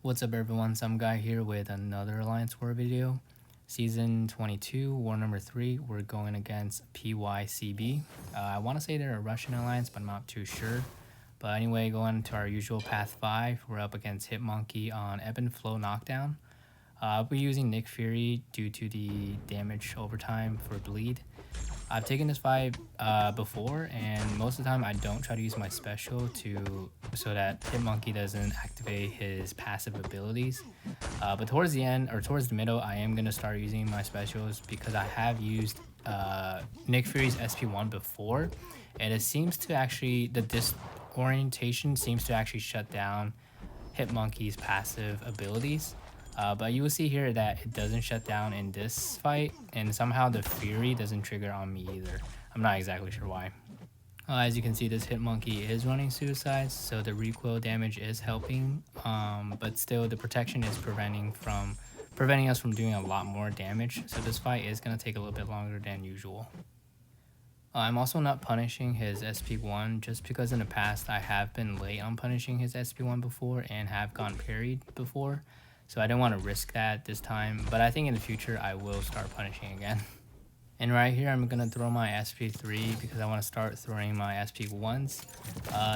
What's up everyone, some guy here with another Alliance War video. Season 22, War number 3, we're going against PYCB. I want to say they're a Russian alliance, but I'm not too sure. But anyway, going to our usual path 5, we're up against Hitmonkey on Ebb and Flow Knockdown. I'll be using Nick Fury due to the damage overtime for bleed. I've taken this fight before, and most of the time I don't try to use my special so that Hitmonkey doesn't activate his passive abilities. But towards the end, or towards the middle, I am going to start using my specials because I have used Nick Fury's SP1 before, and it seems to actually, the disorientation seems to actually shut down Hitmonkey's passive abilities. But you will see here that it doesn't shut down in this fight, and somehow the Fury doesn't trigger on me either. I'm not exactly sure why. As you can see, this Hitmonkey is running suicides, so the recoil damage is helping, but still the protection is preventing us from doing a lot more damage, so this fight is going to take a little bit longer than usual. I'm also not punishing his SP1 just because in the past I have been late on punishing his SP1 before and have gone parried before. So I didn't want to risk that this time, but I think in the future I will start punishing again. And right here I'm going to throw my SP3 because I want to start throwing my SP1s.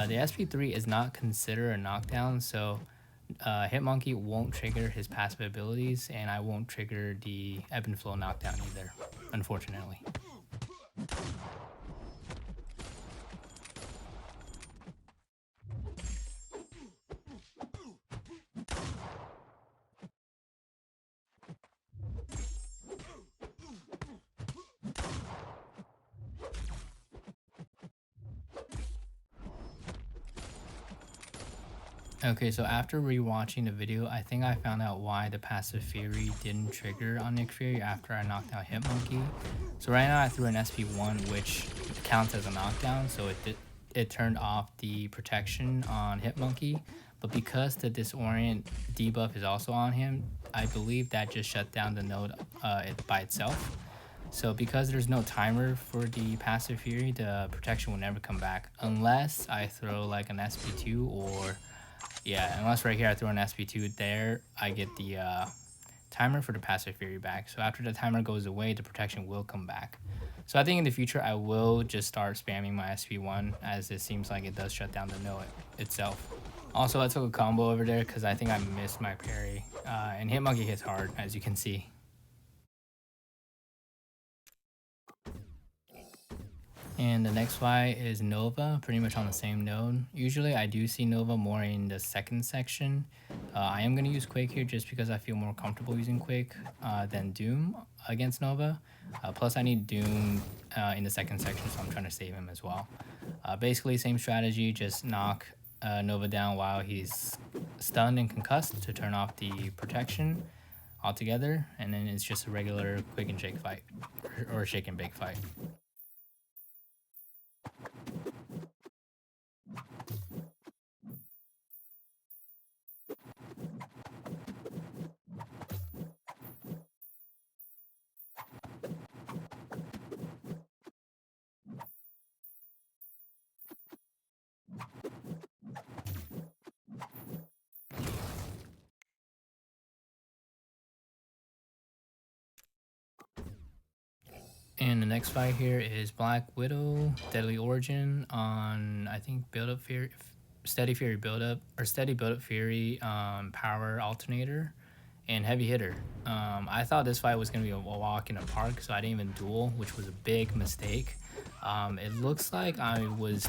The SP3 is not considered a knockdown, so Hitmonkey won't trigger his passive abilities, and I won't trigger the Ebb and Flow knockdown either, unfortunately. Okay, so after rewatching the video, I think I found out why the passive Fury didn't trigger on Nick Fury after I knocked out Hitmonkey. So right now I threw an SP1, which counts as a knockdown, so it turned off the protection on Hitmonkey. But because the disorient debuff is also on him, I believe that just shut down the node by itself. So because there's no timer for the passive Fury, the protection will never come back unless I throw like an SP2 or... yeah, unless right here I throw an SP2 there, I get the timer for the passive Fury back. So after the timer goes away, the protection will come back. So I think in the future I will just start spamming my SP1, as it seems like it does shut down the node itself. Also, I took a combo over there because I think I missed my parry. And Hitmonkey hits hard, as you can see. And the next fight is Nova, pretty much on the same node. Usually I do see Nova more in the second section. I am going to use Quake here just because I feel more comfortable using Quake than Doom against Nova. Plus I need Doom in the second section, so I'm trying to save him as well. Basically same strategy, just knock Nova down while he's stunned and concussed to turn off the protection altogether. And then it's just a regular quick and shake fight, or shake and bake fight. And the next fight here is Black Widow, Deadly Origin on, I think, Build-Up Fury, Steady Fury Build-Up, or Steady Build-Up Fury Power Alternator, and Heavy Hitter. I thought this fight was going to be a walk in the park, so I didn't even duel, which was a big mistake. It looks like I was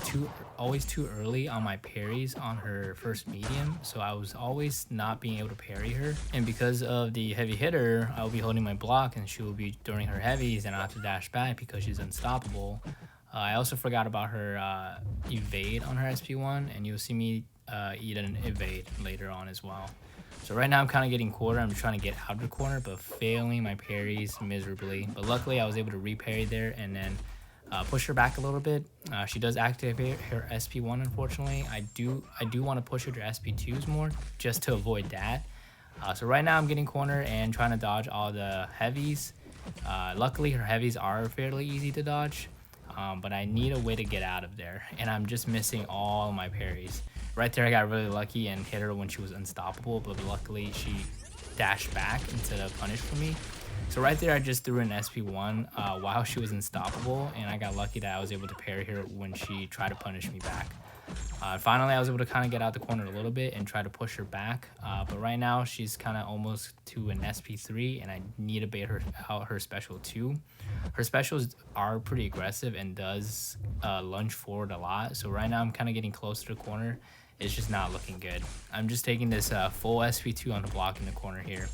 always too early on my parries on her first medium, so I was always not being able to parry her. And because of the Heavy Hitter, I'll be holding my block and she will be throwing her heavies and I have to dash back because she's unstoppable. I also forgot about her evade on her SP1, and you'll see me eat an evade later on as well. So right now I'm kind of getting cornered. I'm trying to get out of the corner, but failing my parries miserably. But luckily I was able to reparry there and then push her back a little bit. She does activate her SP1, unfortunately. I do want to push her to SP2s more just to avoid that. So right now I'm getting cornered and trying to dodge all the heavies. Luckily her heavies are fairly easy to dodge. but I need a way to get out of there, and I'm just missing all my parries. Right there, I got really lucky and hit her when she was unstoppable, but luckily she dashed back instead of punish for me. So right there, I just threw an SP1 while she was unstoppable, and I got lucky that I was able to parry her when she tried to punish me back. Finally, I was able to kind of get out the corner a little bit and try to push her back, but right now she's kind of almost to an SP3, and I need to bait her out her special 2. Her specials are pretty aggressive and does lunge forward a lot, so right now I'm kind of getting close to the corner. It's just not looking good. I'm just taking this full SP2 on the block in the corner here.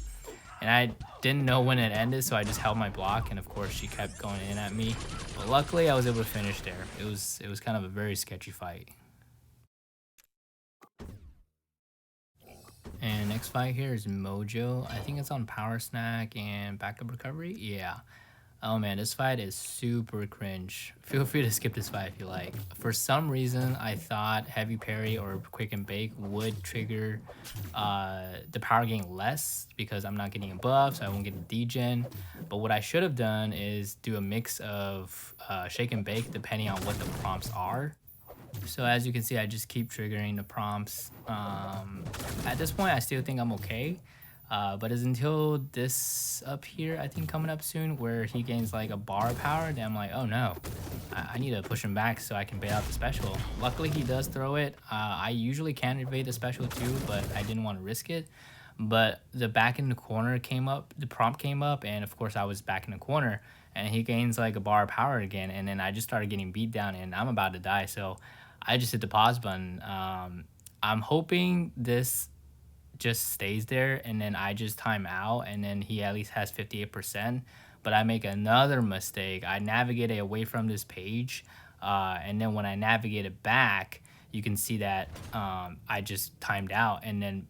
And I didn't know when it ended, so I just held my block, and of course she kept going in at me. But luckily I was able to finish there. It was kind of a very sketchy fight. And next fight here is Mojo. I think it's on Power Snack and Backup Recovery. Yeah. Oh man, this fight is super cringe. Feel free to skip this fight if you like. For some reason, I thought Heavy Parry or Quick and Bake would trigger the power gain less because I'm not getting a buff, so I won't get a degen. But what I should have done is do a mix of Shake and Bake depending on what the prompts are. So as you can see, I just keep triggering the prompts. At this point, I still think I'm okay. But it's until this up here, I think coming up soon, where he gains like a bar of power, then I'm like, oh no, I need to push him back so I can bait out the special. Luckily, he does throw it. I usually can evade the special too, but I didn't want to risk it. But the back in the corner came up, the prompt came up, and of course I was back in the corner, and he gains like a bar of power again, and then I just started getting beat down, and I'm about to die, so I just hit the pause button. I'm hoping this just stays there and then I just time out and then he at least has 58%, but I make another mistake. I navigated away from this page, and then when I navigated back, you can see that I just timed out, and then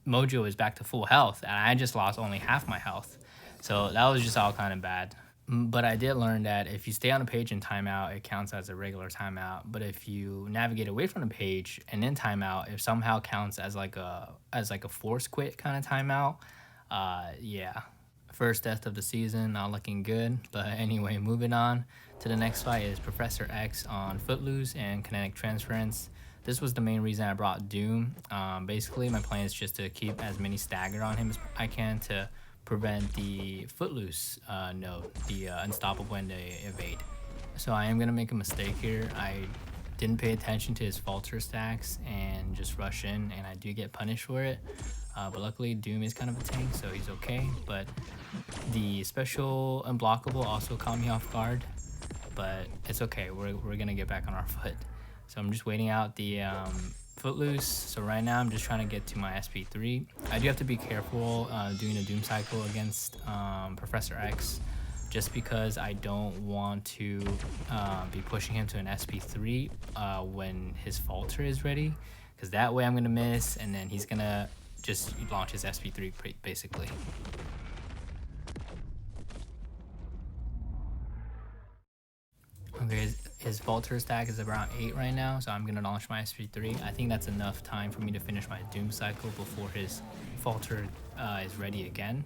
Mojo is back to full health and I just lost only half my health. So that was just all kind of bad. But I did learn that if you stay on a page and timeout, it counts as a regular timeout. But if you navigate away from the page and then timeout, it somehow counts as like a force quit kind of timeout. Yeah. First death of the season, not looking good. But anyway, moving on to the next fight is Professor X on Footloose and Kinetic Transference. This was the main reason I brought Doom. Basically, my plan is just to keep as many stagger on him as I can to prevent the Footloose node, the unstoppable and the evade. So I am going to make a mistake here. I didn't pay attention to his falter stacks and just rush in, and I do get punished for it. But luckily Doom is kind of a tank, so he's okay. But the special unblockable also caught me off guard, but it's okay. We're going to get back on our foot. So I'm just waiting out the Footloose. So right now I'm just trying to get to my SP3. I do have to be careful doing a Doom cycle against Professor X, just because I don't want to be pushing him to an SP3 when his falter is ready, because that way I'm gonna miss and then he's gonna just launch his SP3 basically. Okay, his falter stack is around 8 right now, so I'm gonna launch my SP3. I think that's enough time for me to finish my Doom cycle before his falter is ready again.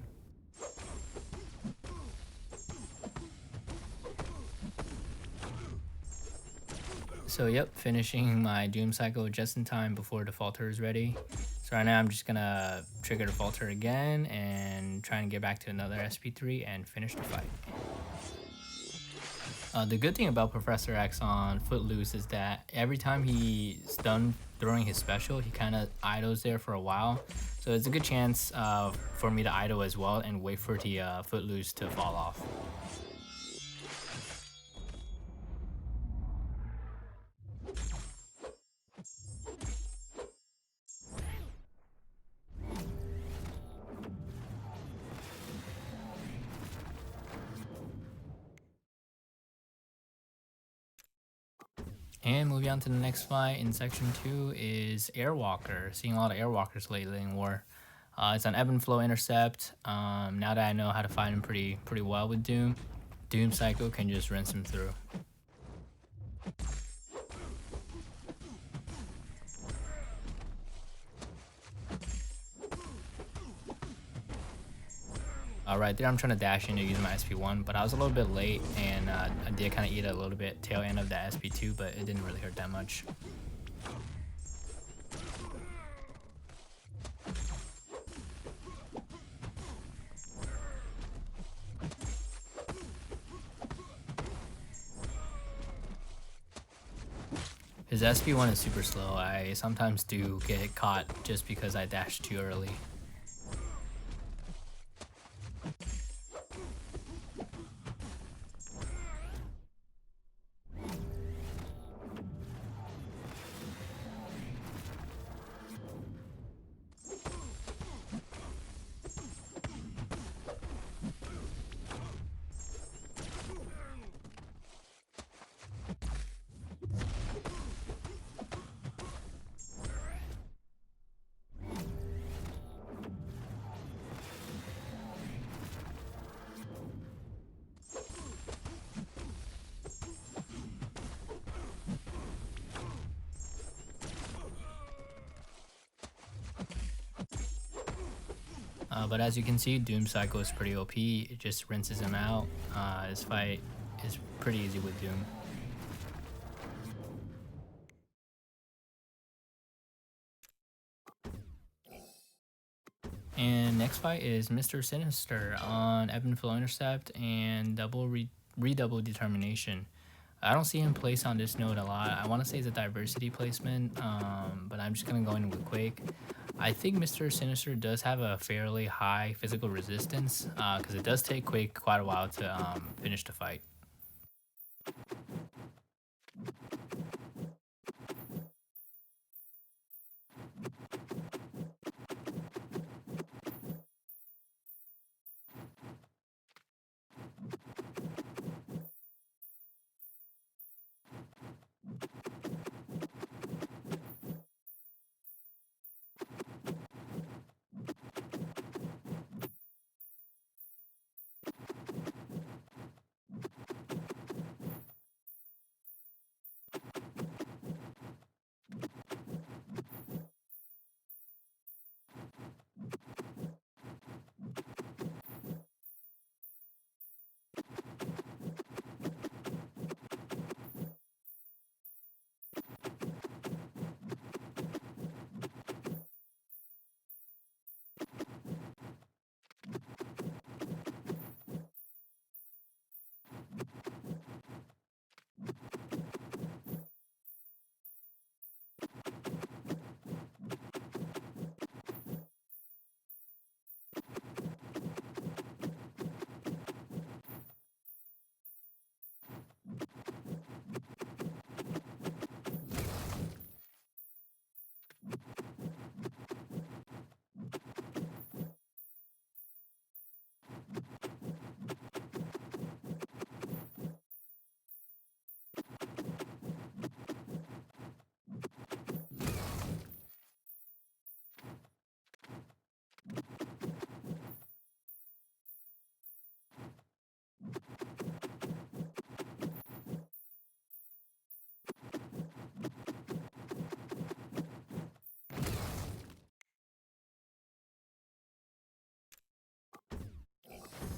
So yep, finishing my Doom cycle just in time before the falter is ready. So right now I'm just gonna trigger the falter again and try and get back to another SP3 and finish the fight. The good thing about Professor X on Footloose is that every time he's done throwing his special, he kind of idles there for a while. So it's a good chance for me to idle as well and wait for the Footloose to fall off. And moving on to the next fight in section 2 is Airwalker. Seeing a lot of Airwalkers lately in War. It's an ebb and flow intercept. Now that I know how to fight him pretty well with Doom, Doom Cycle can just rinse him through. Right there, I'm trying to dash into using my SP1, but I was a little bit late, and I did kind of eat a little bit tail end of that SP2, but it didn't really hurt that much. His SP1 is super slow. I sometimes do get caught just because I dashed too early. But as you can see, Doom Cycle is pretty OP. It just rinses him out. This fight is pretty easy with Doom. And next fight is Mr. Sinister on Ebb and Flow Intercept and Redouble Determination. I don't see him place on this node a lot. I want to say it's a diversity placement, but I'm just going to go in with Quake. I think Mr. Sinister does have a fairly high physical resistance because it does take Quake quite a while to finish the fight.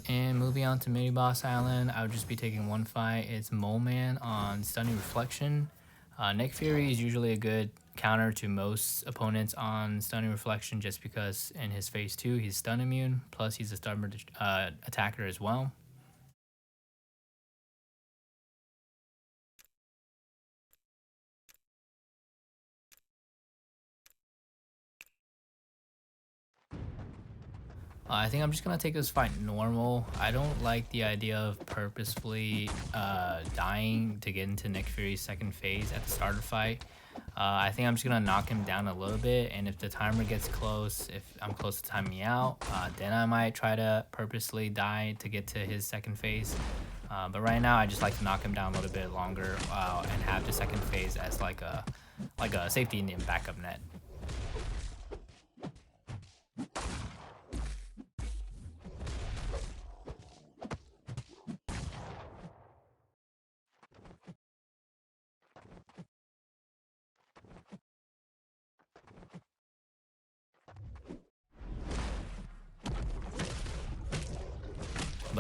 And moving on to Mini Boss Island, I would just be taking one fight. It's Mole Man on Stunning Reflection. Nick Fury is usually a good counter to most opponents on Stunning Reflection just because in his phase 2 he's stun immune, plus he's a stubborn attacker as well. I think I'm just gonna take this fight normal. I don't like the idea of purposefully dying to get into Nick Fury's second phase at the start of the fight. I think I'm just gonna knock him down a little bit, and if the timer gets close, if I'm close to timing me out, then I might try to purposely die to get to his second phase. But right now, I just like to knock him down a little bit longer and have the second phase as like a safety and backup net.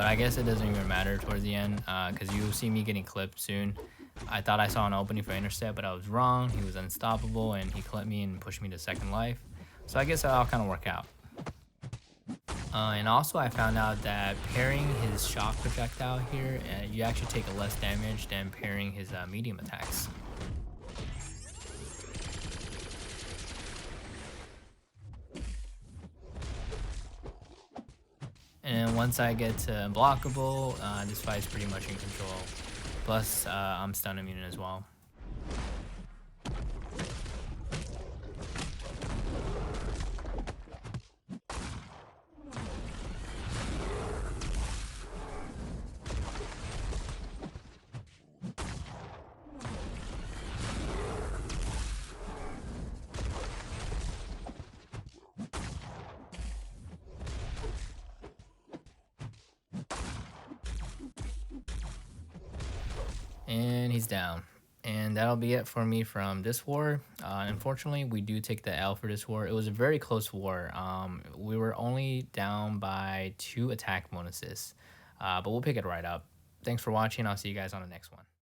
But I guess it doesn't even matter towards the end because you'll see me getting clipped soon. I thought I saw an opening for intercept, but I was wrong. He was unstoppable, and he clipped me and pushed me to second life. So I guess that'll kind of work out. And also I found out that pairing his shock projectile here, you actually take a less damage than pairing his medium attacks. And once I get to unblockable, this fight's pretty much in control. Plus, I'm stun immune as well. And he's down. And that'll be it for me from this war. Unfortunately, we do take the L for this war. It was a very close war. We were only down by 2 attack bonuses, but we'll pick it right up. Thanks for watching. I'll see you guys on the next one.